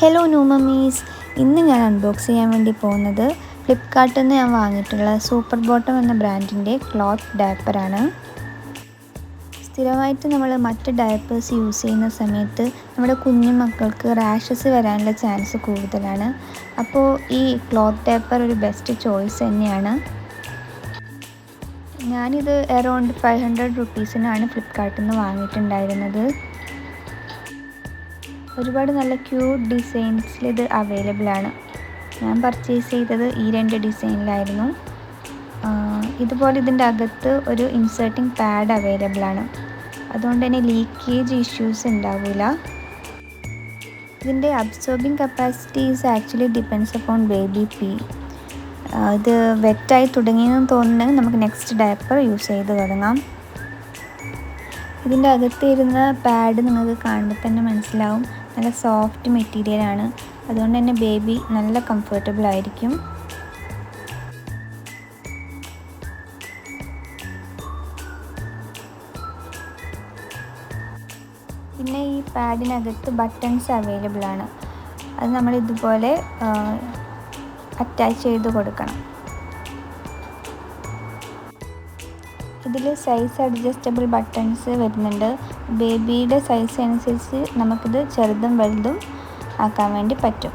Hello new mummies. ഇന്ന് ഞാൻ unbox ചെയ്യാൻ വേണ്ടി പോകുന്നത് ഫ്ലിപ്കാർട്ടിൽ നിന്ന് ഞാൻ വാങ്ങിയിട്ടുള്ള സൂപ്പർ ബോട്ടം എന്ന ബ്രാൻഡിൻ്റെ ക്ലോത്ത് ഡയപ്പറാണ്. സ്ഥിരമായിട്ട് നമ്മൾ മറ്റ് ഡയപ്പേഴ്സ് യൂസ് ചെയ്യുന്ന സമയത്ത് നമ്മുടെ കുഞ്ഞു മക്കൾക്ക് റാഷസ് വരാനുള്ള ചാൻസ് കൂടുതലാണ്. അപ്പോൾ ഈ ക്ലോത്ത് ഡയപ്പർ ഒരു ബെസ്റ്റ് ചോയ്സ് തന്നെയാണ്. ഞാനിത് അറൗണ്ട് 500 റുപ്പീസിനാണ് ഫ്ലിപ്കാർട്ടിൽ നിന്ന് വാങ്ങിയിട്ടുണ്ടായിരുന്നത്. ഒരുപാട് നല്ല ക്യൂട്ട് ഡിസൈൻസിൽ ഇത് അവൈലബിൾ ആണ്. ഞാൻ പർച്ചേസ് ചെയ്തത് ഈ 2 ഡിസൈനിലായിരുന്നു. ഇതുപോലെ ഇതിൻ്റെ അകത്ത് ഒരു ഇൻസേർട്ടിങ് പാഡ് അവൈലബിൾ ആണ്. അതുകൊണ്ട് തന്നെ ലീക്കേജ് ഇഷ്യൂസ് ഉണ്ടാവില്ല. ഇതിൻ്റെ absorbing capacity is actually depends upon baby P. ഇത് വെറ്റായി തുടങ്ങിയെന്ന് തോന്നുന്നത് നമുക്ക് നെക്സ്റ്റ് ഡയപ്പർ യൂസ് ചെയ്ത് തുടങ്ങാം. ഇതിൻ്റെ അകത്ത് ഇരുന്ന പാഡ് നിങ്ങൾക്ക് കാണുമ്പോൾ തന്നെ മനസ്സിലാവും, നല്ല സോഫ്റ്റ് മെറ്റീരിയലാണ്. അതുകൊണ്ട് തന്നെ ബേബി നല്ല കംഫർട്ടബിൾ ആയിരിക്കും. പിന്നെ ഈ പാഡിനകത്ത് ബട്ടൺസ് അവൈലബിൾ ആണ്. അത് നമ്മൾ ഇതുപോലെ അറ്റാച്ച് ചെയ്ത് കൊടുക്കണം. ഇതിൽ സൈസ് അഡ്ജസ്റ്റബിൾ ബട്ടൺസ് വരുന്നുണ്ട്. ബേബിയുടെ സൈസ് അനുസരിച്ച് നമുക്കിത് ചെറുതും വലുതും ആക്കാൻ വേണ്ടി പറ്റും.